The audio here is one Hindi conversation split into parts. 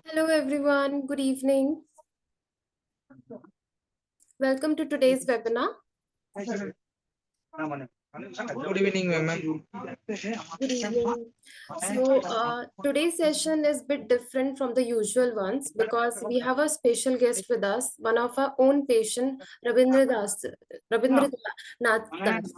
Hello everyone, good evening. Welcome to today's webinar. Good evening, ma'am. Good evening. Today's session is a bit different from the usual ones because we have a special guest with us, one of our own patient, Rabindra Nath Das.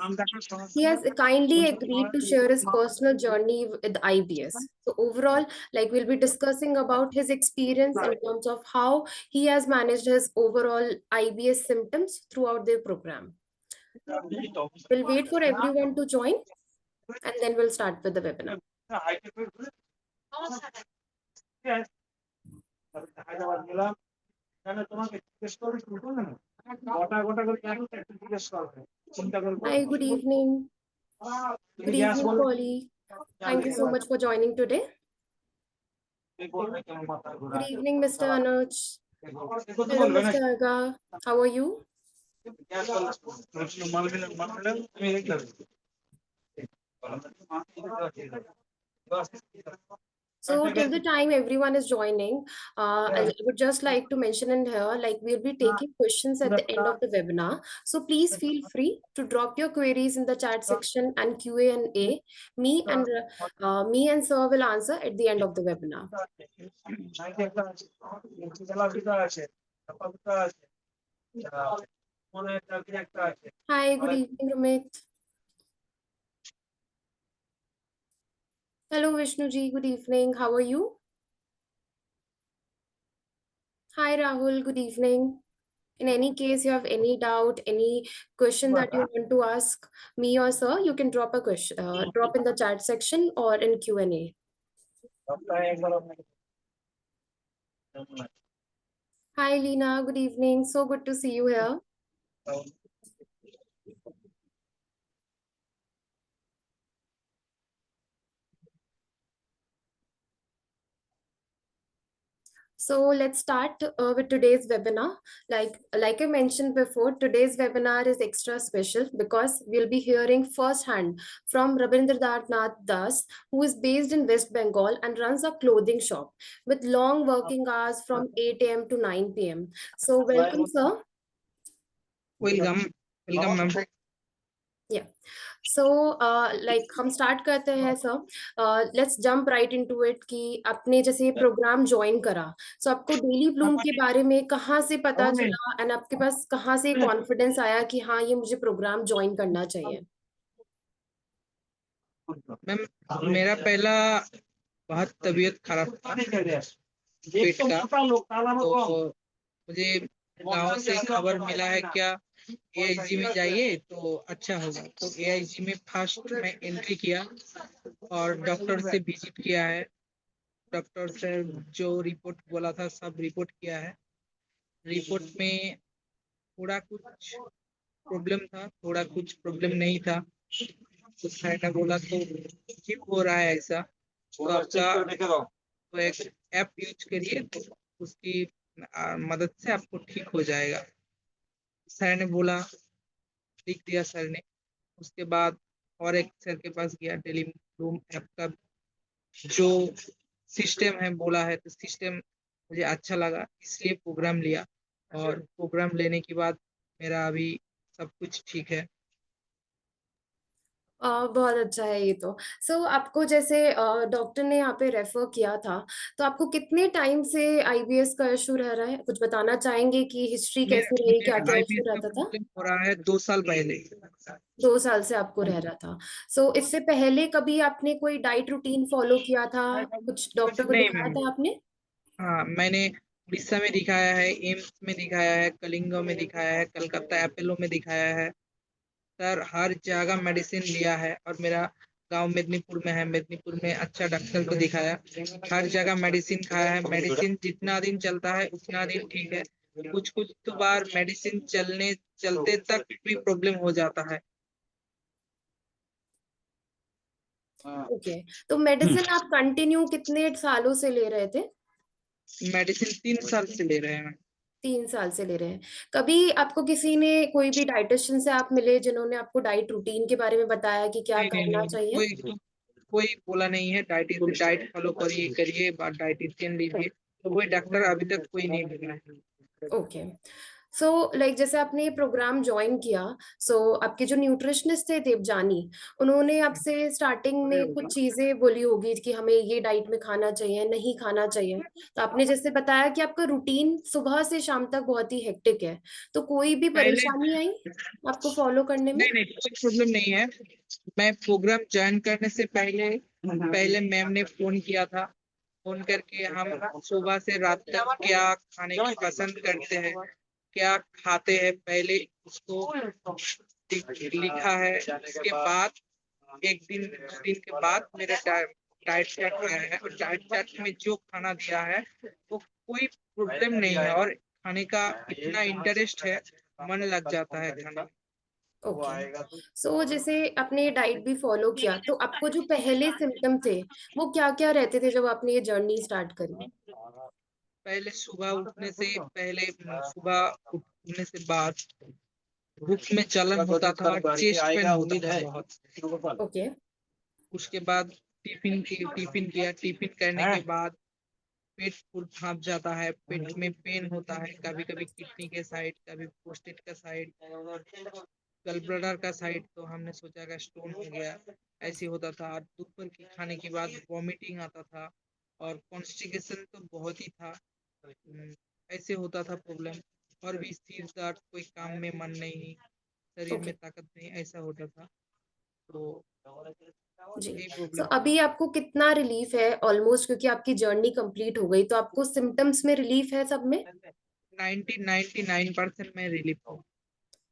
He has kindly agreed to share his personal journey with IBS. So overall, we'll be discussing about his experience in terms of how he has managed his overall IBS symptoms throughout the program. We'll wait for everyone to join and then we'll start with the webinar. Hi, good evening. Good evening, Polly. Thank you so much for joining today. Good evening, Mr. Anuj. Hello, Mr. Aga. How are you? So till the time everyone is joining, I would just like to mention in here, we'll be taking questions at the end of the webinar. So please feel free to drop your queries in the chat section and Q&A. Me and Sir will answer at the end of the webinar. Hi, good evening, Amit. Hello, Vishnuji. Good evening. How are you? Hi, Rahul. Good evening. In any case, you have any doubt, any question that you want to ask me or sir, you can drop a question, drop in the chat section or in Q&A. Hi, Lena. Good evening. So good to see you here. So let's start with today's webinar. Like I mentioned before, today's webinar is extra special because we'll be hearing firsthand from Rabindra Nath Das, who is based in West Bengal and runs a clothing shop with long working hours from 8 a.m. to 9 p.m. So welcome, sir. Welcome, ma'am. Yeah. So हम स्टार्ट करते हैं sir. Let's jump right into it कि आपने जैसे ये प्रोग्राम ज्वाइन करा, सो आपको डेली ब्लूम के बारे में कहाँ से पता चला एंड आपके पास कहाँ से कॉन्फिडेंस आया कि हाँ ये मुझे प्रोग्राम ज्वाइन करना चाहिए? मैम, मेरा पहला बहुत तबीयत खराब था पेट का, तो मुझे गांव से खबर मिला है क्या एआईजी में जाइए तो अच्छा होगा। तो एआईजी में फर्स्ट मैं एंट्री किया और डॉक्टर से विजिट किया है। डॉक्टर से जो रिपोर्ट बोला था सब रिपोर्ट किया है। रिपोर्ट में थोड़ा कुछ प्रॉब्लम था, थोड़ा कुछ प्रॉब्लम नहीं था। तो सर ने बोला तो ठीक हो रहा है ऐसा, तो आपका तो एक ऐप यूज करिए, तो उसकी मदद से आपको ठीक हो जाएगा। सर ने बोला, लिख दिया सर ने। उसके बाद और एक सर के पास गया, डेली ब्लूम ऐप का जो सिस्टम है बोला है, तो सिस्टम मुझे अच्छा लगा, इसलिए प्रोग्राम लिया। और प्रोग्राम लेने के बाद मेरा अभी सब कुछ ठीक है। बहुत अच्छा है ये तो। सो आपको जैसे डॉक्टर ने यहाँ पे रेफर किया था, तो आपको कितने टाइम से आईबीएस का इशू रह रहा है? कुछ बताना चाहेंगे कि हिस्ट्री कैसी रही, क्या क्या इशू आईबीएस का रहता था? प्रॉब्लम हो रहा है 2 साल पहले। 2 साल से आपको रह रहा था। सो इससे पहले कभी आपने कोई डाइट रूटीन फॉलो किया था? कुछ डॉक्टर को नहीं दिखाया मैम, था आपने? हाँ मैंने उड़ीसा में दिखाया है, एम्स में दिखाया है, कलिंगा में दिखाया है, कलकत्ता अपोलो में दिखाया है। सर हर जगह मेडिसिन लिया है और मेरा गांव मेदिनीपुर में है, मेदिनीपुर में अच्छा डॉक्टर को दिखाया, हर जगह मेडिसिन खाया है। मेडिसिन जितना दिन चलता है उतना दिन ठीक है, कुछ कुछ तो बार मेडिसिन चलते तक भी प्रॉब्लम हो जाता है। ओके, तो मेडिसिन आप कंटिन्यू कितने सालों से ले रहे थे? मेडिसिन 3 साल से ले रहे हैं। 3 साल से ले रहे हैं। कभी आपको किसी ने, कोई भी डाइटिशियन से आप मिले जिन्होंने आपको डाइट रूटीन के बारे में बताया कि क्या नहीं नहीं करना नहीं, चाहिए? कोई बोला नहीं है डाइट फॉलो करिए डाइटिशियन लीजिए, तो कोई डॉक्टर अभी तक कोई नहीं मिला है। ओके। सो लाइक जैसे आपने ये प्रोग्राम ज्वाइन किया, सो आपके जो न्यूट्रिशनिस्ट थे देवजानी, उन्होंने आपसे स्टार्टिंग में कुछ चीजें बोली होगी कि हमें ये डाइट में खाना चाहिए, नहीं खाना चाहिए। तो आपने जैसे बताया कि आपका रूटीन सुबह से शाम तक बहुत ही हेक्टिक है, तो कोई भी पहले परेशानी आई आपको फॉलो करने में? नहीं नहीं कोई प्रॉब्लम नहीं है। मैं प्रोग्राम ज्वाइन करने से पहले पहले मैम ने फोन किया था। फोन करके हम सुबह से रात तक क्या खाने की पसंद करते हैं, क्या खाते हैं, पहले उसको लिखा है। उसके बाद एक दिन 2 दिन के बाद मेरा डाइट चार्ट आया है, और डाइट चार्ट में जो खाना दिया है वो कोई प्रॉब्लम नहीं है, और खाने का इतना इंटरेस्ट है, मन लग जाता है खाने में। ओके। सो जैसे आपने ये डाइट भी फॉलो किया, तो आपको जो पहले सिम्टम थे वो क्या क्या रहते थे जब आपने ये जर्नी स्टार्ट करी? पहले सुबह उठने से पहले, सुबह उठने से बाद भूख में जलन होता था, चेस्ट पेन होता था बहुत। ओके। उसके बाद टिफिन किया, टिफिन करने के बाद पेट फूल भाप जाता है, पेट में पेन होता है, कभी कभी किडनी के साइड, कभी प्रोस्टेट का साइड, गल ब्लैडर का साइड, तो हमने सोचा कि स्टोन हो गया। ऐसे होता था। दोपहर की खाने के बाद वॉमिटिंग आता था, और कॉन्स्टिपेशन तो बहुत ही था। ऐसे होता था प्रॉब्लम। और भी सिर दर्द, कोई काम में मन नहीं, शरीर ओके। में ताकत नहीं, ऐसा होता था। तो जी। यही सो प्रॉब्लम। अभी आपको कितना रिलीफ है ऑलमोस्ट, क्योंकि आपकी जर्नी कंप्लीट हो गई, तो आपको सिम्टम्स में रिलीफ है सब में? 99% में रिलीफ हो।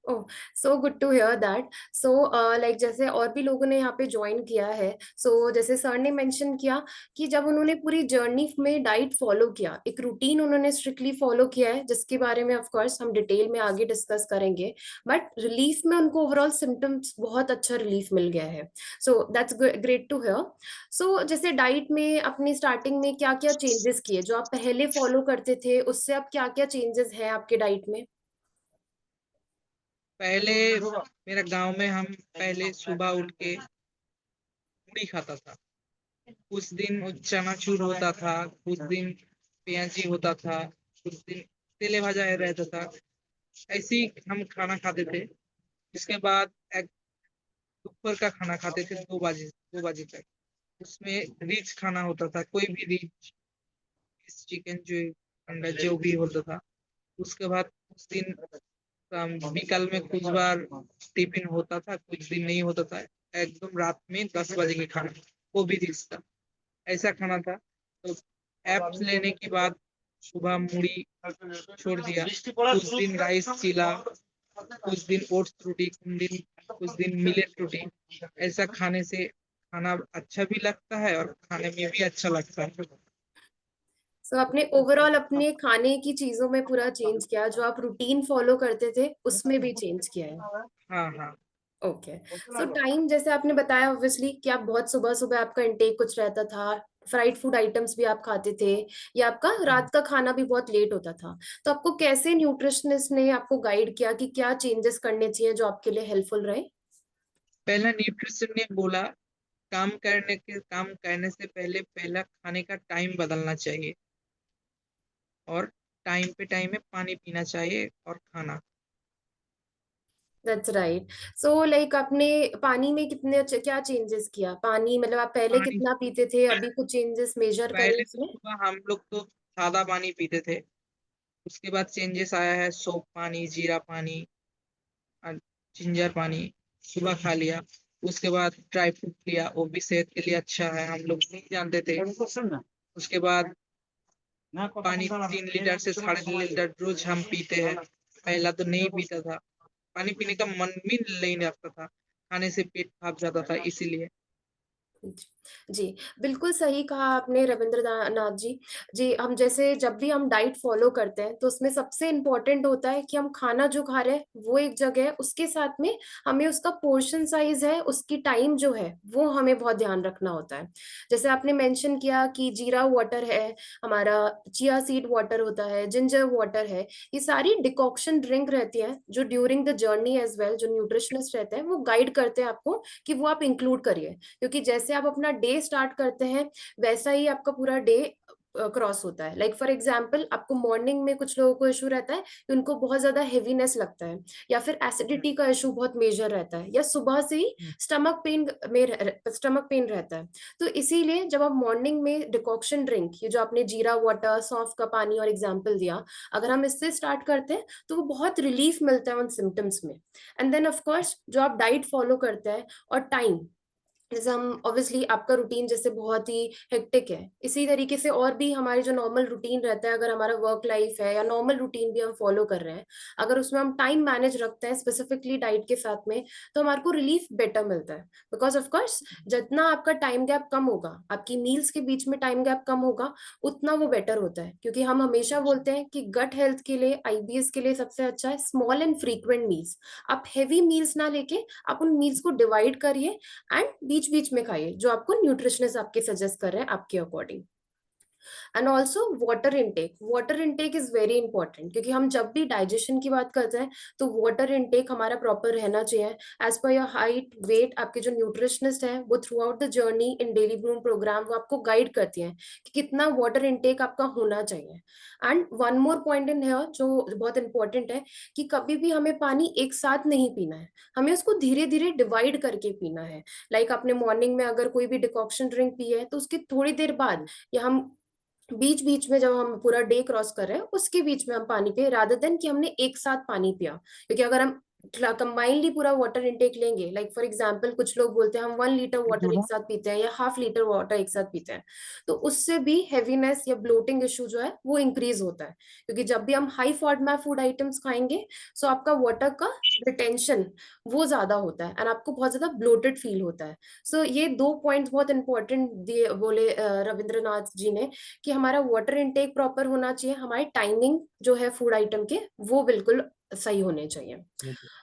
Oh, so good to hear that. So like जैसे और भी लोगों ने यहाँ पे ज्वाइन किया है, सो जैसे सर ने मेंशन किया कि जब उन्होंने पूरी जर्नी में डाइट फॉलो किया, एक रूटीन उन्होंने स्ट्रिक्टली फॉलो किया है, जिसके बारे में ऑफ कोर्स हम डिटेल में आगे डिस्कस करेंगे, बट रिलीफ में उनको ओवरऑल सिम्टम्स बहुत अच्छा रिलीफ मिल गया है। So that's great to hear. So जैसे डाइट में अपनी स्टार्टिंग में क्या क्या चेंजेस किए, जो आप पहले फॉलो करते थे उससे अब क्या क्या चेंजेस हैं आपके डाइट में? पहले मेरा गांव में हम पहले सुबह उठ के पूरी खाता था। कुछ दिन वो चनाचूर होता था, कुछ दिन प्याजी होता था, कुछ दिन तेले भाजा रहता था। ऐसे ही हम खाना खाते थे। इसके बाद एक दोपहर का खाना खाते थे 2 बजे तक। उसमें रिच खाना होता था, कोई भी रिच, चिकन जो अंडा जो भी होता था। उसके बाद कुछ दिन विकल में कुछ बार टिफिन होता था, कुछ दिन नहीं होता था। एकदम रात में 10 बजे के खाना, वो भी रिच था। ऐसा खाना था। तो एप्स लेने के बाद सुबह मूढ़ी छोड़ दिया, कुछ दिन राइस चीला, कुछ दिन ओट्स रोटी, कुछ दिन मिलेट रोटी। ऐसा खाने से खाना अच्छा भी लगता है, और खाने में भी अच्छा लगता है। सो आपने ओवरऑल अपने खाने की चीजों में पूरा चेंज किया, जो आप रूटीन फॉलो करते थे उसमें भी चेंज किया है। हाँ हाँ। ओके। सो टाइम जैसे आपने बताया ऑब्वियसली कि आप बहुत सुबह सुबह आपका इंटेक कुछ रहता था, फ्राइड फूड आइटम्स भी आप खाते थे, या आपका रात का खाना भी बहुत लेट होता था, तो आपको कैसे न्यूट्रिशनिस्ट ने आपको गाइड किया कि क्या चेंजेस करने चाहिए जो आपके लिए हेल्पफुल रहे? पहला न्यूट्रिशन ने बोला, काम करने से पहले पहला खाने का टाइम बदलना चाहिए, और टाइम में पानी पीना चाहिए और खाना। That's right. सो लाइक आपने पानी में कितने क्या चेंजेस किया? पानी मतलब आप पहले पानी कितना पीते थे, अभी कुछ चेंजेस मेजर करे पहले तो उसमें? सुबह हम लोग तो सादा पानी पीते थे। उसके बाद चेंजेस आया है, सोप पानी, जीरा पानी, और जिंजर पानी सुबह खा लिया। उसके बाद ड्राई फ्रूट लिया, वो भी सेहत के लिए अच्छा है, हम लोग नहीं जानते थे। उसके बाद पानी 3 लीटर से 3.5 लीटर रोज हम पीते हैं। पहला तो नहीं पीता था, पानी पीने का मन भी नहीं लगता था, खाने से पेट फाप जाता था, इसीलिए। जी, बिल्कुल सही कहा आपने रविंद्रनाथ जी। जी, हम जैसे जब भी हम डाइट फॉलो करते हैं तो उसमें सबसे इम्पोर्टेंट होता है कि हम खाना जो खा रहे हैं वो एक जगह है, उसके साथ में हमें उसका पोर्शन साइज है, उसकी टाइम जो है वो हमें बहुत ध्यान रखना होता है। जैसे आपने मेंशन किया कि जीरा वाटर है, हमारा चिया सीड वाटर होता है, जिंजर वाटर है, ये सारी डिकॉक्शन ड्रिंक रहती है जो during the journey as well जो न्यूट्रिशनिस्ट रहते हैं वो गाइड करते हैं आपको कि वो आप इंक्लूड करिए, क्योंकि जैसे आप अपना डे स्टार्ट करते हैं वैसा ही आपका पूरा डे क्रॉस होता है। लाइक फॉर एग्जाम्पल, आपको मॉर्निंग में कुछ लोगों को इशू रहता है कि उनको बहुत ज्यादा हेवीनेस लगता है, या फिर एसिडिटी का इशू बहुत मेजर रहता है, या सुबह से ही स्टमक पेन रहता है। तो इसीलिए जब आप मॉर्निंग में डिकॉक्शन ड्रिंक, ये जो आपने जीरा वाटर, सौंफ का पानी और एग्जाम्पल दिया, अगर हम इससे स्टार्ट करते हैं तो वो बहुत रिलीफ मिलता है उन सिम्टम्स में। एंड देन ऑफ कोर्स जो आप डाइट फॉलो करते हैं और टाइम, जैसे हम ऑब्वियसली आपका रूटीन जैसे बहुत ही हेक्टिक है, इसी तरीके से और भी हमारी जो नॉर्मल रूटीन रहता है, अगर हमारा वर्क लाइफ है या नॉर्मल रूटीन भी हम फॉलो कर रहे हैं, अगर उसमें हम टाइम मैनेज रखते हैं स्पेसिफिकली डाइट के साथ में, तो हमारे को रिलीफ बेटर मिलता है। बिकॉज ऑफ कोर्स जितना आपका टाइम गैप कम होगा, आपकी मील्स के बीच में टाइम गैप कम होगा, उतना वो बेटर होता है। क्योंकि हम हमेशा बोलते हैं कि गट हेल्थ के लिए, आईबीएस के लिए सबसे अच्छा है स्मॉल एंड फ्रीक्वेंट मील्स। आप हेवी मील्स ना लेके आप उन मील्स को डिवाइड करिए एंड बीच बीच में खाइए, जो आपको न्यूट्रिशनिस्ट आपके सजेस्ट कर रहे हैं आपके according. And also water intake is very important, क्योंकि हम जब भी डाइजेशन की बात करते हैं तो वाटर इनटेक हमारा प्रॉपर रहना चाहिए। As per your height, wait, आपके जो न्यूट्रिशनिस्ट है वो throughout the journey in Daily Bloom program वो आपको गाइड करती हैं कि कितना वाटर इनटेक आपका होना चाहिए। And one more point in है जो बहुत इंपॉर्टेंट है, कि कभी भी हमें पानी एक साथ नहीं पीना है, हमें उसको धीरे धीरे डिवाइड करके पीना है। लाइक आपने मॉर्निंग में अगर कोई भी डिकॉक्शन ड्रिंक पी है, तो उसकी थोड़ी देर बाद या हम बीच बीच में जब हम पूरा डे क्रॉस कर रहे हैं उसके बीच में हम पानी पिए, रादर देन कि हमने एक साथ पानी पिया। क्योंकि अगर हम कंबाइनली पूरा वाटर इनटेक लेंगे, लाइक फॉर एग्जांपल कुछ लोग बोलते हैं हम 1 लीटर वाटर एक साथ पीते हैं या ½ लीटर वाटर एक साथ पीते हैं, तो उससे भी हैवीनेस या ब्लोटिंग इशू जो है वो इंक्रीज होता है। क्योंकि जब भी हम हाई फॉडमैप फूड आइटम्स खाएंगे, सो आपका वाटर का रिटेंशन वो ज्यादा होता है एंड आपको बहुत ज्यादा ब्लोटेड फील होता है। सो ये 2 पॉइंट्स बहुत इंपॉर्टेंट दिए बोले रविंद्रनाथ जी ने, कि हमारा वाटर इनटेक प्रॉपर होना चाहिए, हमारी टाइमिंग जो है फूड आइटम के वो बिल्कुल सही होने चाहिए।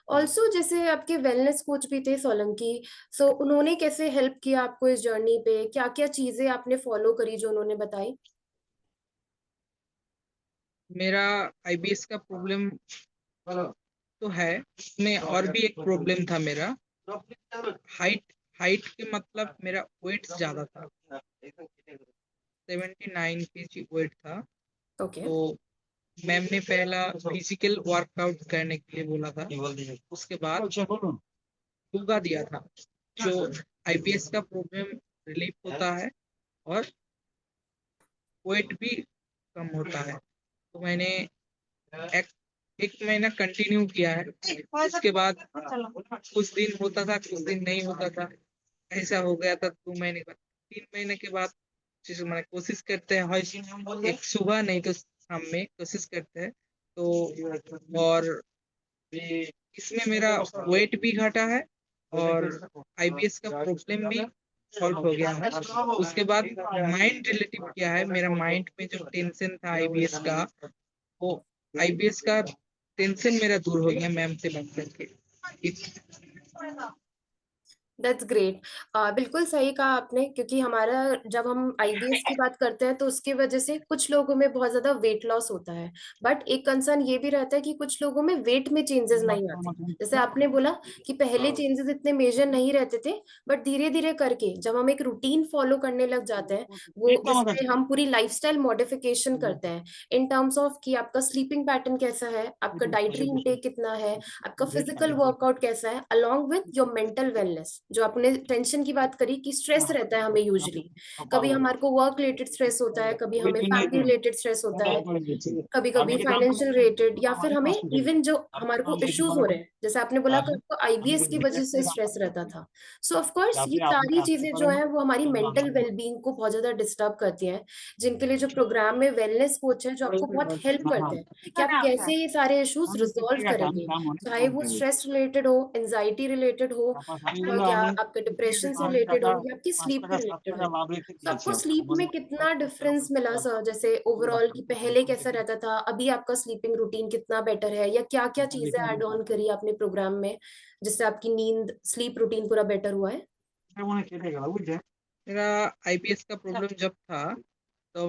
ऑल्सो जैसे आपके वेलनेस कोच भी थे सोलंकी, सो उन्होंने कैसे हेल्प किया आपको इस जर्नी पे, क्या क्या चीजें आपने फॉलो करी जो उन्होंने बताई? मेरा आईबीएस का प्रॉब्लम तो है, उसमें और भी एक प्रॉब्लम था मेरा। हाइट हाइट के मतलब मेरा वेट ज्यादा था, 79 kg वेट था। ओके। तो मैम ने पहला फिजिकल वर्कआउट करने के लिए बोला था, उसके बाद योगा दिया था, जो आईबीएस का प्रॉब्लम रिलीफ होता है और वेट भी कम होता है। तो मैंने एक एक महीना कंटिन्यू किया है। उसके बाद कुछ दिन होता था, कुछ दिन नहीं होता था, ऐसा हो गया था 2 महीने बाद। 3 महीने के बाद मैंने कोशिश करते हैं, एक सुबह नहीं तो शाम में कोशिश करते हैं। तो और इसमें मेरा वेट भी घटा है और आईबीएस का प्रॉब्लम भी सॉल्व हो गया है। उसके बाद माइंड रिलेटिव क्या है, मेरा माइंड में जो टेंशन था आईबीएस का, वो आईबीएस का टेंशन मेरा दूर हो गया मैम से बात करके। That's great. बिल्कुल सही कहा आपने, क्योंकि हमारा जब हम आईबीएस की बात करते हैं तो उसकी वजह से कुछ लोगों में बहुत ज्यादा वेट लॉस होता है, बट एक कंसर्न ये भी रहता है कि कुछ लोगों में वेट में चेंजेस नहीं आते। जैसे आपने बोला कि पहले चेंजेस इतने मेजर नहीं रहते थे, बट धीरे धीरे करके जब हम एक रूटीन फॉलो करने लग जाते हैं, वो जिसमें हम पूरी लाइफस्टाइल मॉडिफिकेशन करते हैं इन टर्म्स ऑफ कि आपका स्लीपिंग पैटर्न कैसा है, आपका डाइटरी इंटेक कितना है, आपका फिजिकल वर्कआउट कैसा है, along with your mental wellness. जो आपने टेंशन की बात करी कि स्ट्रेस रहता है हमें यूजुअली, कभी हमारे को वर्क रिलेटेड स्ट्रेस होता है, कभी हमें फैमिली रिलेटेड स्ट्रेस होता है, कभी कभी फाइनेंशियल रिलेटेड, या फिर हमें इवन जो हमारे को इश्यूज हो रहे हैं, जैसे आपने बोला कि आपको आईबीएस की वजह से स्ट्रेस रहता था। सो ऑफ कोर्स ये सारी चीजें जो है वो हमारी मेंटल वेलबींग को बहुत ज्यादा डिस्टर्ब करती हैं, जिनके लिए जो प्रोग्राम में वेलनेस कोच है जो आपको बहुत हेल्प करते हैं कि आप कैसे ये सारे इश्यूज रिजॉल्व करेंगे, चाहे वो स्ट्रेस रिलेटेड हो, एंजाइटी रिलेटेड हो, या आपके डिप्रेशन से रिलेटेड हो, या आपकी स्लीप से रिलेटेड हो। तो आपको स्लीप में कितना डिफरेंस मिला सर, जैसे ओवरऑल कि पहले कैसा रहता था, अभी आपका स्लीपिंग रूटीन कितना बेटर है, या क्या क्या चीजें ऐड ऑन करी आपने प्रोग्राम में जिससे आपकी नींद स्लीप रूटीन पूरा बेटर हुआ है? मेरा आईबीएस का प्रॉब्लम जब था, तो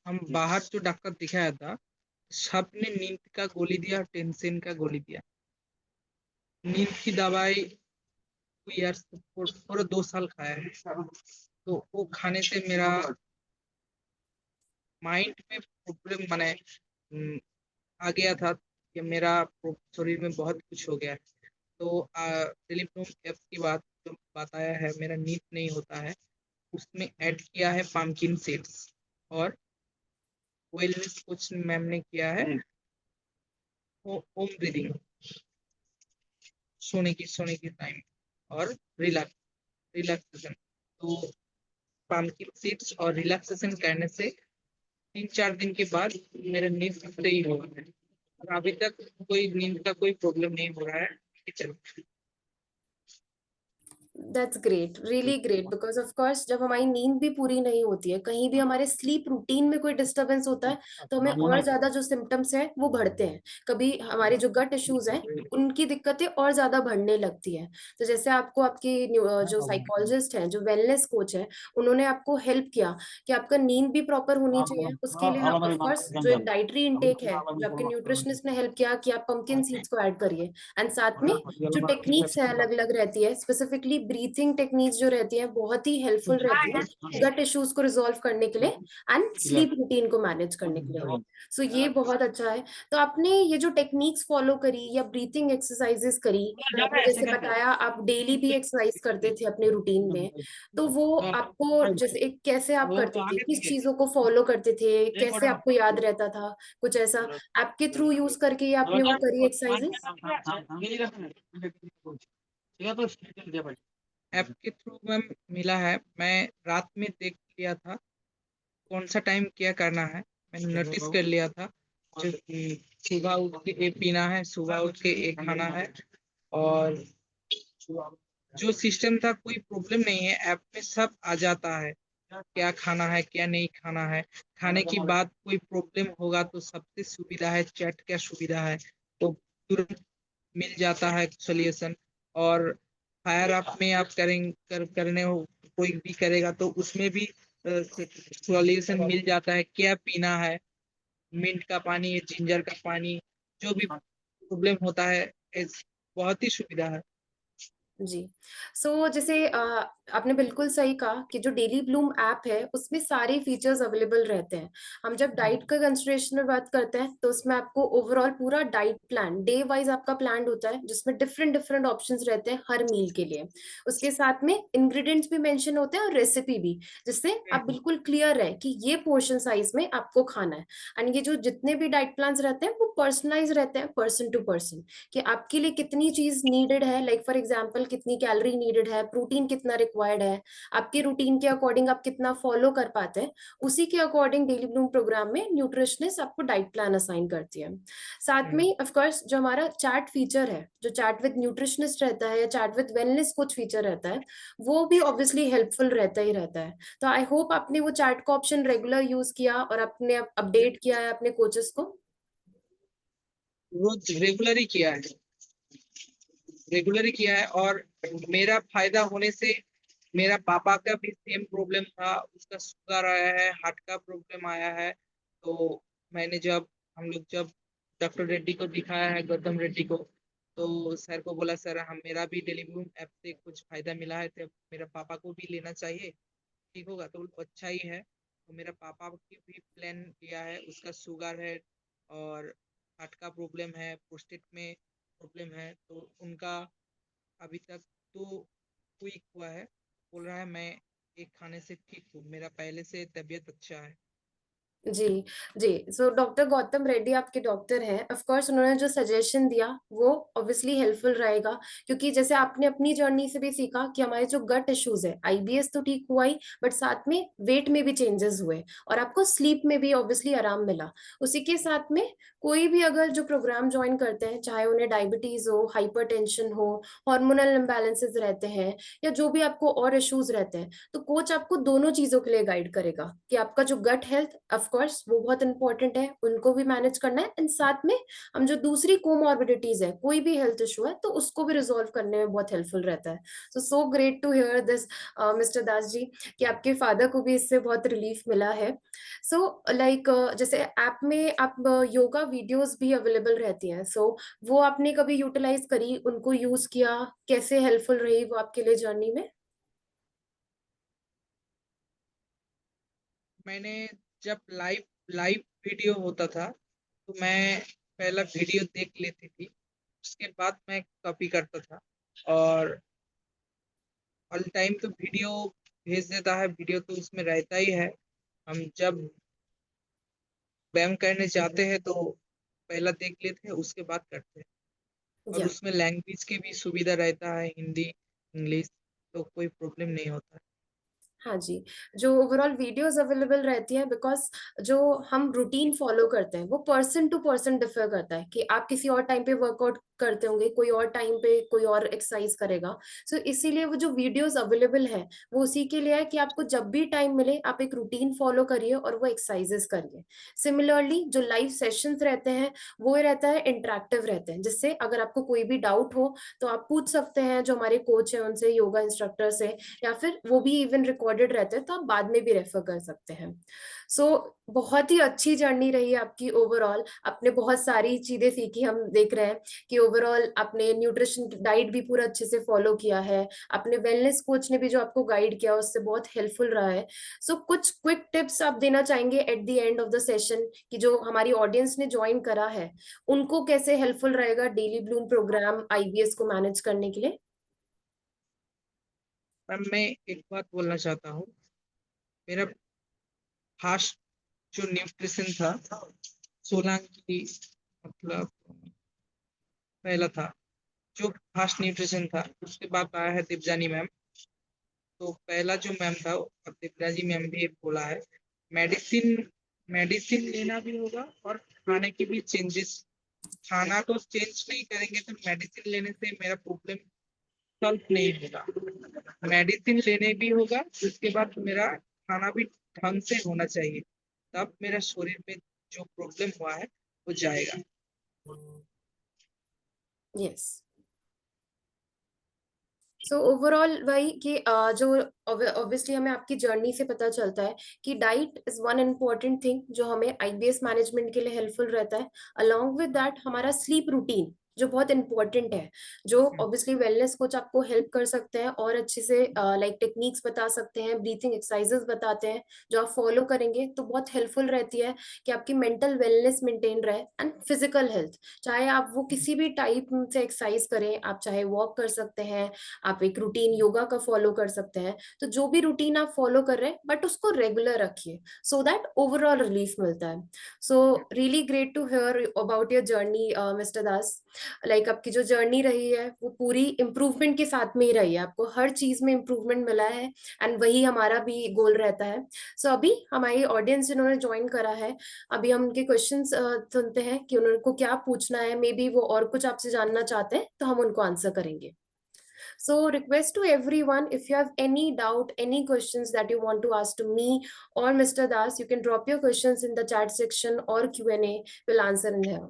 हम बाहर जो डॉक्टर दिखाया था, सबने नींद का गोली दिया, टेंशन का गोली दिया। नींद की दवाई 2 इयर्स पूरा 2 साल खाया है। तो वो खाने से मेरा माइंड में प्रॉब्लम माने आ गया था कि मेरा शरीर में बहुत कुछ हो गया है। तो टेलीप्रॉम ऐप की बात जो बताया है, मेरा नींद नहीं होता है, उसमें ऐड किया है पम्पकिन सीड्स, और वेलनेस कोच मैम ने किया है ओम ब्रीदिंग, सोने की टाइम, और रिलैक्सेशन। तो पम्पकिन सीड्स और रिलैक्सेशन करने से 3-4 दिन के बाद मेरा नींद सही हो गया है, और अभी तक कोई नींद का कोई प्रॉब्लम नहीं हो रहा है। चलो। That's great, really great, because of course जब हमारी नींद भी पूरी नहीं होती है, कहीं भी हमारे स्लीप रूटीन में कोई डिस्टरबेंस होता है, तो हमें और ज्यादा जो सिम्टम्स हैं वो बढ़ते हैं। कभी हमारे जो गट इश्यूज हैं उनकी दिक्कतें और ज्यादा बढ़ने लगती है। तो जैसे आपको आपकी जो साइकोलॉजिस्ट हैं, जो वेलनेस कोच है, उन्होंने आपको हेल्प किया कि आपका नींद भी प्रॉपर होनी चाहिए, उसके लिए ऑफ कोर्स जो एक डाइटरी इनटेक है, जो आपके न्यूट्रिशनिस्ट ने हेल्प किया कि आप पंपकिन सीड्स को ऐड करिए, एंड साथ में जो टेक्निक्स है अलग अलग रहती है, स्पेसिफिकली ब्रीथिंग टेक्निक्स जो रहती है बहुत ही हेल्पफुल रहती है गट इश्यूज को रिजॉल्व करने के लिए एंड स्लीप रूटीन को मैनेज करने के लिए। सो ये बहुत अच्छा है। तो आपने ये जो टेक्निक्स फॉलो करी या ब्रीथिंग एक्सरसाइजेस करी, आपने जैसे बताया आप डेली भी एक्सरसाइज करते थे अपने रूटीन में, तो वो आपको जैसे एक कैसे आप करते थे, किस चीजों को फॉलो करते थे, कैसे आपको याद रहता था, कुछ ऐसा आपके थ्रू यूज करके आपने वो करी एक्सरसाइजेस? ऐप के थ्रू मैम मिला है, मैं रात में देख लिया था कौन सा टाइम क्या करना है, मैंने नोटिस कर लिया था। जो सुबह उठ के एक पीना है, सुबह उठ के एक खाना है, और जो सिस्टम था कोई प्रॉब्लम नहीं है, ऐप में सब आ जाता है, क्या खाना है क्या नहीं खाना है। खाने के बाद कोई प्रॉब्लम होगा तो सबसे सुविधा है, चैट का सुविधा है, तो तुरंत मिल जाता है सॉल्यूशन। और फायर ऐप में आप करने हो, कोई भी करेगा तो उसमें भी सॉल्यूशन मिल जाता है, क्या पीना है, मिंट का पानी, जिंजर का पानी, जो भी प्रॉब्लम होता है, बहुत ही सुविधा है। जी। जैसे आपने बिल्कुल सही कहा कि जो डेली ब्लूम ऐप है उसमें सारे फीचर्स अवेलेबल रहते हैं। हम जब डाइट का कंसिडरेशन में बात करते हैं तो उसमें आपको ओवरऑल पूरा डाइट प्लान डे वाइज आपका प्लान होता है, जिसमें डिफरेंट डिफरेंट ऑप्शंस रहते हैं हर मील के लिए। उसके साथ में इंग्रेडिएंट्स भी मेंशन होते हैं और रेसिपी भी, जिससे आप बिल्कुल क्लियर है कि ये पोर्शन साइज में आपको खाना है। एंड ये जो जितने भी डाइट प्लान रहते हैं वो पर्सनलाइज रहते हैं, पर्सन टू पर्सन, कि आपके लिए कितनी चीज नीडेड है, लाइक फॉर एग्जांपल कितनी कैलोरी नीडेड है, प्रोटीन कितना रिक्वायर्ड है, आपके रूटीन के अकॉर्डिंग आप कितना फॉलो कर पाते हैं, उसी के अकॉर्डिंग डेली ब्लूम प्रोग्राम में न्यूट्रिशनिस्ट आपको डाइट प्लान असाइन करती है। साथ में ऑफ कोर्स जो हमारा चैट फीचर है, जो चैट विद न्यूट्रिशनिस्ट रहता है या chat with wellness coach feature रहता है, वो भी ऑब्वियसली हेल्पफुल रहता ही रहता है। तो आई होप आपने वो चैट का ऑप्शन रेगुलर यूज किया और आपने अपडेट किया है अपने कोचेस को। रोज रेगुलर ही किया है, रेगुलर ही किया है, और मेरा फायदा होने से मेरा पापा का भी सेम प्रॉब्लम था, उसका शुगर आया है, हार्ट का प्रॉब्लम आया है। तो मैंने जब डॉक्टर रेड्डी को दिखाया है, गौतम रेड्डी को, तो सर को बोला सर हम मेरा भी टेलीग्राम ऐप से कुछ फायदा मिला है, तो मेरा पापा को भी लेना चाहिए, ठीक होगा तो अच्छा ही है। तो मेरा पापा की भी प्लान किया है, उसका शुगर है और हार्ट का प्रॉब्लम है, प्रोस्टेट में प्रॉब्लम है, तो उनका अभी तक तो ठीक हुआ है, बोल रहा है मैं एक खाने से ठीक हूँ, मेरा पहले से तबीयत अच्छा है। जी। जी। डॉक्टर गौतम रेड्डी आपके डॉक्टर हैं, ऑफ कोर्स उन्होंने जो सजेशन दिया वो ऑब्वियसली हेल्पफुल रहेगा, क्योंकि जैसे आपने अपनी जर्नी से भी सीखा कि हमारे जो गट इश्यूज है, आईबीएस तो ठीक हुआ ही, बट साथ में वेट में भी चेंजेस हुए और आपको स्लीप में भी ऑब्वियसली आराम मिला। उसी के साथ में कोई भी अगर जो प्रोग्राम ज्वाइन करते हैं, चाहे उन्हें डायबिटीज हो, हाइपरटेंशन हो, हार्मोनल इम्बैलेंसेस रहते हैं, या जो भी आपको और इश्यूज रहते हैं, तो कोच आपको दोनों चीजों के लिए गाइड करेगा कि आपका जो गट हेल्थ ऑफ कोर्स वो बहुत इंपॉर्टेंट है, उनको भी मैनेज करना है, एंड साथ में हम जो दूसरी कोमॉर्बिडिटीज है, कोई भी हेल्थ इशू है, तो उसको भी रिजॉल्व करने में बहुत हेल्पफुल रहता है। So great to hear this mister Das ji, कि आपके फादर को भी इससे बहुत रिलीफ मिला है। लाइक जैसे ऐप में आप योगा वीडियोस भी अवेलेबल रहती हैं, वो आपने कभी यूटिलाइज करी, उनको यूज किया, कैसे हेल्पफुल रही वो आपके लिए जर्नी में? मैंने जब लाइव लाइव वीडियो होता था तो मैं पहला वीडियो देख लेती थी, उसके बाद मैं कॉपी करता था। और ऑल टाइम तो वीडियो भेज देता है, वीडियो तो उसमें रहता ही है। हम जब व्यायाम करने जाते हैं तो पहला देख लेते हैं, उसके बाद करते हैं। और या उसमें लैंग्वेज की भी सुविधा रहता है, हिंदी इंग्लिश, तो कोई प्रॉब्लम नहीं होता है। हाँ जी, जो ओवरऑल वीडियोस अवेलेबल रहती हैं, बिकॉज जो हम रूटीन फॉलो करते हैं वो पर्सन टू पर्सन डिफर करता है कि आप किसी और टाइम पे वर्कआउट करते होंगे, कोई और टाइम पे कोई और एक्सरसाइज करेगा। सो इसीलिए वो जो वीडियोस अवेलेबल है वो उसी के लिए है कि आपको जब भी टाइम मिले आप एक रूटीन फॉलो करिए और वो एक्सरसाइजेस करिए। सिमिलरली जो लाइव सेशंस रहते हैं वो रहता है इंटरेक्टिव रहते हैं, जिससे अगर आपको कोई भी डाउट हो तो आप पूछ सकते हैं जो हमारे कोच है उनसे, योगा इंस्ट्रक्टर से, या फिर वो भी इवन रिकॉर्डेड रहते हैं तो आप बाद में भी रेफर कर सकते हैं। सो बहुत ही अच्छी जर्नी रही है आपकी ओवरऑल। आपने बहुत सारी चीजें सीखी, हम देख रहे हैं कि ओवरऑल आपने न्यूट्रिशन डाइट भी पूरा अच्छे से फॉलो किया है, आपने वेलनेस कोच ने भी जो आपको गाइड किया उससे बहुत हेल्पफुल रहा है। सो कुछ क्विक टिप्स आप देना चाहेंगे at the end of the session कि जो हमारी ऑडियंस ने ज्वाइन करा है उनको कैसे हेल्पफुल रहेगा डेली ब्लूम प्रोग्राम आईबीएस को मैनेज करने के लिए? मैम मैं एक बात बोलना चाहता हूँ। मेरा फास्ट जो न्यूट्रिशन था, 16 की मतलब पहला था जो फास्ट न्यूट्रिशन था। उसके बाद आया है दिवजानी मैम। तो पहला जो मैम था, अब दिवजानी मैम भी बोला है, मेडिसिन मेडिसिन लेना भी होगा और खाने की भी चेंजेस। खाना तो चेंज नहीं करेंगे तो मेडिसिन लेने से मेरा प्रॉब्लम सॉल्व नहीं होगा। मेडिसिन लेने भी होगा, उसके बाद मेरा खाना भी ढंग से होना चाहिए, तब मेरा शरीर में जो प्रॉब्लम हुआ है वो जाएगा। यस। सो ओवरऑल वही कि जो ऑब्वियसली हमें आपकी जर्नी से पता चलता है कि diet is one important thing जो हमें आईबीएस मैनेजमेंट के लिए हेल्पफुल रहता है। अलोंग विद दैट हमारा स्लीप रूटीन जो बहुत इंपॉर्टेंट है, जो ऑब्वियसली वेलनेस कोच आपको हेल्प कर सकते हैं और अच्छे से लाइक टेक्निक्स बता सकते हैं, ब्रीथिंग एक्सरसाइजेस बताते हैं जो आप फॉलो करेंगे तो बहुत हेल्पफुल रहती है कि आपकी मेंटल वेलनेस मेंटेन रहे एंड फिजिकल हेल्थ। चाहे आप वो किसी भी टाइप से एक्सरसाइज करें, आप चाहे वॉक कर सकते हैं, आप एक रूटीन योगा का फॉलो कर सकते हैं। तो जो भी रूटीन आप फॉलो कर रहे हैं बट उसको रेगुलर रखिए सो दैट ओवरऑल रिलीफ मिलता है। So really great to hear about your journey mister Das. Like आपकी जो जर्नी रही है वो पूरी इम्प्रूवमेंट के साथ में ही रही है, आपको हर चीज में इम्प्रूवमेंट मिला है एंड वही हमारा भी गोल रहता है। सो अभी हमारी ऑडियंस जिन्होंने ज्वाइन करा है, अभी हम उनके क्वेश्चंस सुनते हैं कि उनको क्या पूछना है, मे बी वो और कुछ आपसे जानना चाहते हैं तो हम उनको आंसर करेंगे। So request to everyone, if you have any doubt, any questions that you want to ask to me or Mr. Das, you can drop your questions in the chat section or Q&A. We'll answer in here.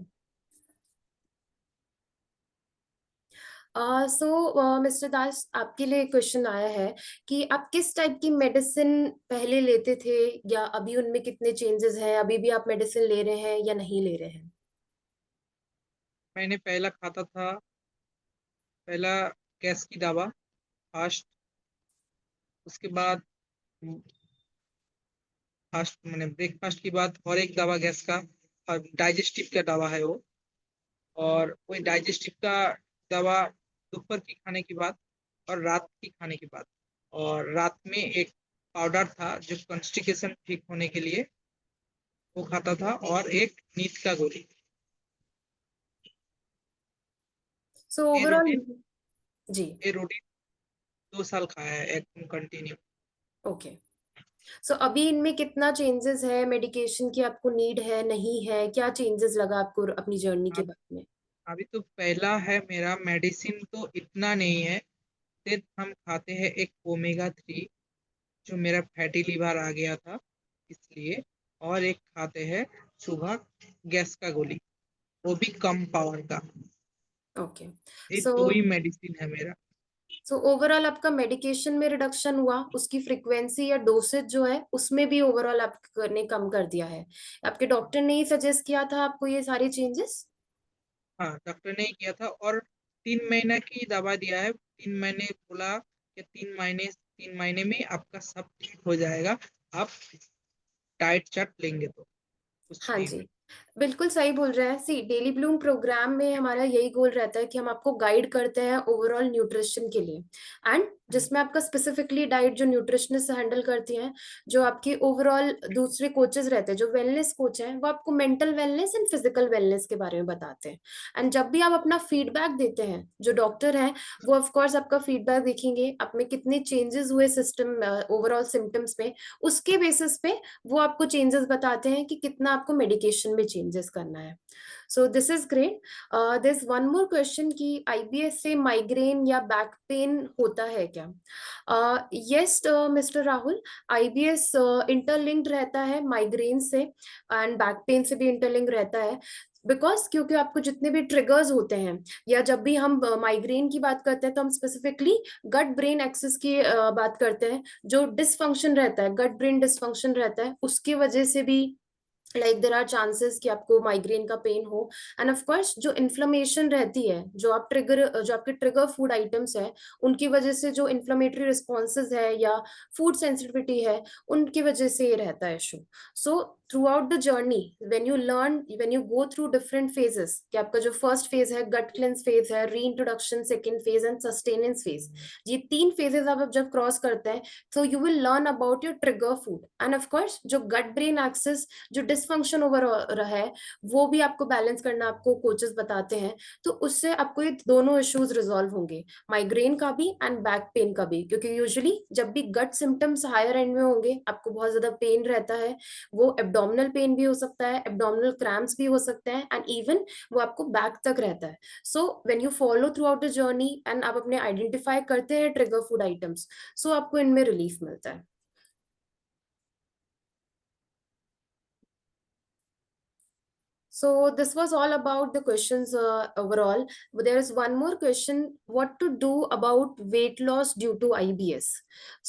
Mister Das, आपके लिए क्वेश्चन आया है कि आप किस टाइप की मेडिसिन पहले लेते थे या अभी उनमें कितने चेंजेस हैं, अभी भी आप मेडिसिन ले रहे हैं या नहीं ले रहे हैं? मैंने पहला खाता था, पहला गैस की दवा फास्ट। उसके बाद फास्ट मैंने ब्रेकफास्ट के बाद और एक दवा गैस का, और डाइजेस्टिव का दवा है वो। और वही डाइजेस्टिव का दवा दोपहर की खाने के बाद और रात की खाने के बाद। और रात में एक पाउडर था जो कॉन्स्टिपेशन ठीक होने के लिए, वो खाता था, और एक नींद का गोली। सो ये ओवरऑल रूटीन जी, ये रूटीन 2 साल खाया है एकदम कंटिन्यू। ओके। सो अभी इनमें कितना चेंजेस है, मेडिकेशन की आपको नीड है नहीं है, क्या चेंजेस लगा आपको अपनी जर्नी के अब बाद में? अभी तो पहला है मेरा, मेडिसिन तो इतना नहीं है। सिर्फ हम खाते हैं एक ओमेगा 3, जो मेरा फैटी लिवर आ गया था इसलिए। और एक खाते हैं सुबह गैस का गोली, वो भी कम पावर का। ओके। ये सो दो ही मेडिसिन है मेरा। ओवरऑल आपका मेडिकेशन में रिडक्शन हुआ, उसकी फ्रीक्वेंसी या डोसेज जो है उसमें भी ओवरऑल आपने कम कर दिया है? आपके डॉक्टर ने ही सजेस्ट किया था आपको ये सारे चेंजेस? हाँ, डॉक्टर ने ही किया था, और 3 महीना की दवा दिया है। 3 महीने बोला कि 3 महीने में आपका सब ठीक हो जाएगा। आप डाइट चार्ट लेंगे तो उस हाँ टाइम जी, में। बिल्कुल सही बोल रहे हैं। सी डेली ब्लूम प्रोग्राम में हमारा यही गोल रहता है कि हम आपको गाइड करते हैं ओवरऑल न्यूट्रिशन के लिए, एंड जिसमें आपका स्पेसिफिकली डाइट जो न्यूट्रिशनिस्ट हैंडल करती हैं, जो आपके ओवरऑल दूसरे कोचेस रहते हैं जो वेलनेस कोच हैं, वो आपको mental wellness and physical wellness के बारे में बताते हैं। एंड जब भी आप अपना फीडबैक देते हैं, जो डॉक्टर हैं वो ऑफ कोर्स आपका फीडबैक देखेंगे, आप में कितने चेंजेस हुए सिस्टम ओवरऑल सिम्टम्स में, उसके बेसिस पे वो आपको चेंजेस बताते हैं कि कितना आपको मेडिकेशन में चेंजेस करना है। So this is great. This one more question कि आईबीएस से माइग्रेन या बैक पेन होता है क्या? Yes mister Rahul, IBS interlinked रहता है माइग्रेन से, एंड बैक पेन से भी इंटरलिंक रहता है। बिकॉज क्योंकि आपको जितने भी ट्रिगर्स होते हैं, या जब भी हम माइग्रेन की बात करते हैं तो हम स्पेसिफिकली गट ब्रेन एक्सिस की बात करते हैं। जो डिसफंक्शन रहता है, गट ब्रेन डिसफंक्शन रहता है, उसकी वजह से भी लाइक देर आर चांसेस कि आपको माइग्रेन का पेन हो। एंड ऑफ कोर्स जो इन्फ्लेमेशन रहती है, जो आपके ट्रिगर फूड आइटम्स है, उनकी वजह से जो इन्फ्लेमेटरी रिस्पॉन्सेज है या फूड सेंसिटिविटी है, उनकी वजह से ये रहता है issue. So through out the journey, when you go through different phases, कि आपका जो फर्स्ट फेज है गट क्लेंस फेज है, री introduction second phase and sustenance phase, ये 3 फेजेस आप जब क्रॉस करते हैं, so you will learn about your trigger food, and of course जो gut brain axis जो डिसफंक्शन ओवर रहा है, वो भी आपको बैलेंस करना आपको कोचेस बताते हैं। तो उससे आपको ये दोनों इश्यूज रिजॉल्व होंगे, माइग्रेन का भी एंड बैक पेन का भी, क्योंकि यूजुअली जब भी गट सिम्टम्स हायर एंड में होंगे, आपको बहुत ज्यादा पेन रहता है, वो एब्डोमिनल पेन भी हो सकता है, एब्डोमिनल क्रैम्प्स भी हो सकते हैं, एंड इवन वो आपको बैक तक रहता है। So when you follow through out the journey and आप अपने आइडेंटिफाई करते हैं ट्रिगर फूड आइटम्स, सो आपको इनमें रिलीफ मिलता है। So this was all about the questions overall. But there is one more question: what to do about weight loss due to IBS?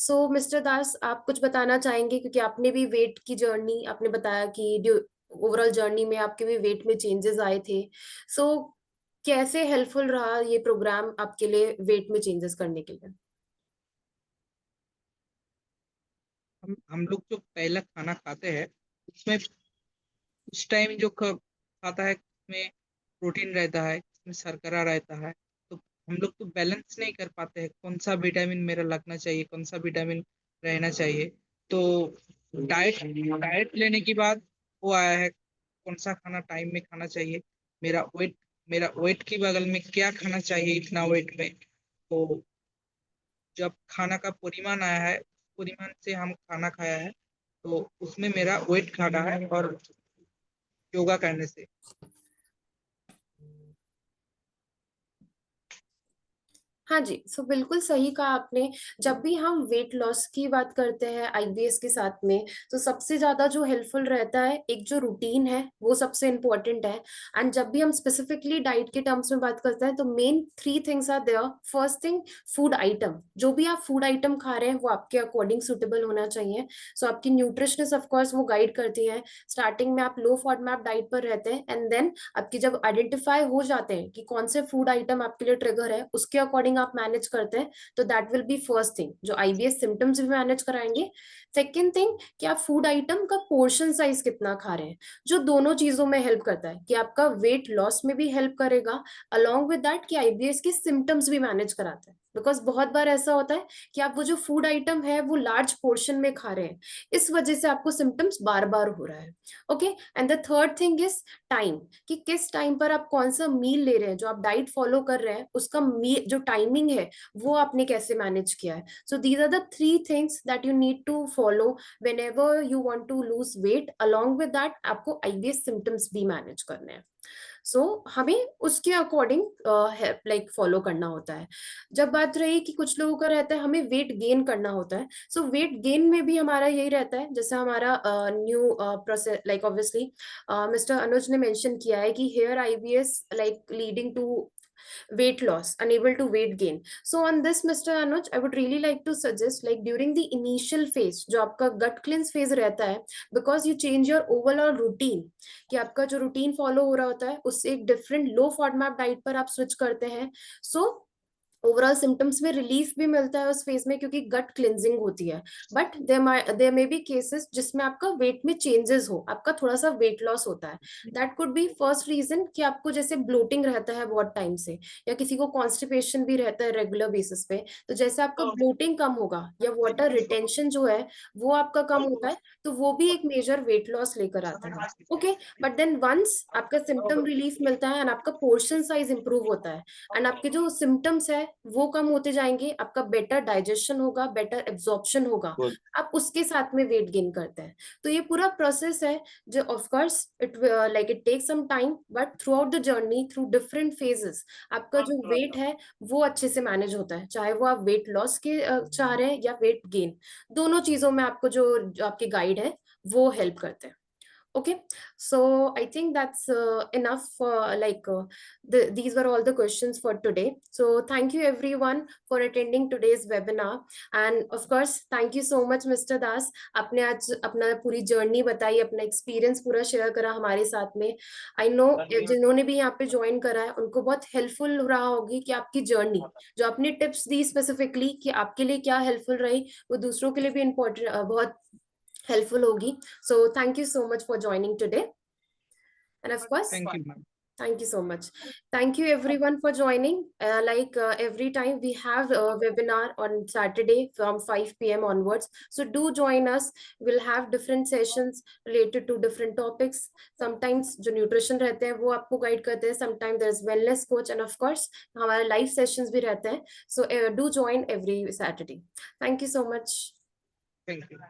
So Mr. Das, आप कुछ बताना चाहेंगे, क्योंकि आपने भी वेट की जर्नी, आपने बताया कि ओवरऑल जर्नी में आपके भी वेट में चेंजेस आए थे। सो कैसे हेल्पफुल रहा ये प्रोग्राम आपके लिए वेट में चेंजेस करने के लिए? हम लोग जो पहला खाना खाते हैं उसमें उस टाइम जो खाता है उसमें प्रोटीन रहता है, उसमें शर्करा रहता है, तो हम लोग तो बैलेंस नहीं कर पाते हैं कौन सा विटामिन मेरा लगना चाहिए, कौन सा विटामिन रहना चाहिए। तो डाइट डाइट लेने के बाद वो आया है कौन सा खाना टाइम में खाना चाहिए, मेरा वेट मेरा वेट के बगल में क्या खाना चाहिए इतना वेट में। तो जब खाना का परिमाण आया है, परिमाण से हम खाना खाया है, तो उसमें मेरा वेट घटा है और योगा करने से। हाँ जी, सो बिल्कुल सही कहा आपने। जब भी हम वेट लॉस की बात करते हैं आईबीएस के साथ में, तो सबसे ज्यादा जो हेल्पफुल रहता है, एक जो रूटीन है वो सबसे इम्पोर्टेंट है। एंड जब भी हम स्पेसिफिकली डाइट के टर्म्स में बात करते हैं, तो main 3 things are there. First thing, food item, जो भी आप फूड आइटम खा रहे हैं वो आपके अकॉर्डिंग सुटेबल होना चाहिए। सो आपकी न्यूट्रिशनिस्ट ऑफकोर्स वो गाइड करती है। स्टार्टिंग में आप लो फॉडमैप डाइट पर रहते हैं, एंड देन आपकी जब आइडेंटिफाई हो जाते हैं कि कौन से फूड आइटम आपके लिए ट्रिगर है, उसके अकॉर्डिंग आप मैनेज करते हैं, तो that will be first thing जो आईबीएस सिम्टम्स भी मैनेज कराएंगे। सेकेंड थिंग कि आप फूड आइटम का पोर्शन साइज कितना खा रहे हैं, जो दोनों चीजों में हेल्प करता है, कि आपका वेट लॉस में भी हेल्प करेगा, अलोंग विद दैट कि आईबीएस के सिम्टम्स भी मैनेज कराता है। बिकॉज बहुत बार ऐसा होता है कि आप वो जो फूड आइटम है वो लार्ज पोर्शन में खा रहे हैं, इस वजह से आपको सिम्टम्स बार बार हो रहा है। Okay, and the third thing is time, कि किस टाइम पर आप कौन सा मील ले रहे हैं, जो आप डाइट फॉलो कर रहे हैं उसका मील जो टाइमिंग है वो आपने कैसे मैनेज किया है। So these are the 3 things that you need to follow whenever you want to lose weight. Along with that आपको आईबीएस सिम्टम्स भी मैनेज करने हैं। सो हमें उसके अकॉर्डिंग लाइक फॉलो करना होता है। जब बात रही कि कुछ लोगों का रहता है हमें वेट गेन करना होता है, सो वेट गेन में भी हमारा यही रहता है, जैसे हमारा new process, like obviously mister Anuj ने मेंशन किया है कि hair IBS like leading to weight loss, unable to weight gain. So on this, Mr. Anuj, I would really like to suggest, like during the initial phase जो आपका gut cleanse phase रहता है, because you change your overall routine, कि आपका जो रूटीन फॉलो हो रहा होता है उससे एक डिफरेंट लो फॉडमैप डाइट पर आप स्विच करते हैं। सो ओवरऑल सिम्टम्स में रिलीफ भी मिलता है उस फेज में, क्योंकि गट क्लिनजिंग होती है. But there may be cases जिसमें आपका वेट में चेंजेस हो, आपका थोड़ा सा वेट लॉस होता है. That could be first reason कि आपको जैसे ब्लोटिंग रहता है बहुत टाइम से, या किसी को कॉन्स्टिपेशन भी रहता है रेगुलर बेसिस पे. तो जैसे आपका ब्लोटिंग कम होगा या वाटर रिटेंशन जो है वो आपका कम होता है, तो वो भी एक मेजर वेट लॉस लेकर आता है. ओके. बट देन वंस आपका सिम्टम रिलीफ मिलता है एंड आपका पोर्शन साइज इंप्रूव होता है एंड आपके जो सिम्टम्स है वो कम होते जाएंगे, आपका बेटर डाइजेशन होगा, बेटर एब्जॉर्प्शन होगा, आप उसके साथ में वेट गेन करते हैं. तो ये पूरा प्रोसेस है जो of course it take some time, but throughout the journey through different phases आपका जो वेट है वो अच्छे से मैनेज होता है, चाहे वो आप वेट लॉस के चाह रहे हैं या वेट गेन. दोनों चीजों में आपको जो आपके गाइड है वो हेल्प करते हैं. Okay, so I think that's enough. These were all the questions for today. So thank you everyone for attending today's webinar, and of course thank you so much Mr. Das. आपने आज अपना पूरी जर्नी बताई, अपना एक्सपीरियंस पूरा शेयर करा हमारे साथ में. आई नो जिन्होंने भी यहाँ पे ज्वाइन करा है उनको बहुत हेल्पफुल रहा होगी कि आपकी जर्नी जो आपने टिप्स दी स्पेसिफिकली कि आपके लिए क्या हेल्पफुल रही, वो दूसरों के लिए भी इम्पोर्टेंट बहुत helpful hogi. So thank you so much for joining today. And of course, Thank you, ma'am. thank you so much. Thank you everyone for joining. Every time we have a webinar on Saturday from 5 p.m. onwards. So do join us. We'll have different sessions related to different topics. Sometimes जो nutrition रहते हैं वो आपको guide करते हैं. Sometimes there's wellness coach, and of course हमारे live sessions भी रहते हैं. So do join every Saturday. Thank you so much. Thank you.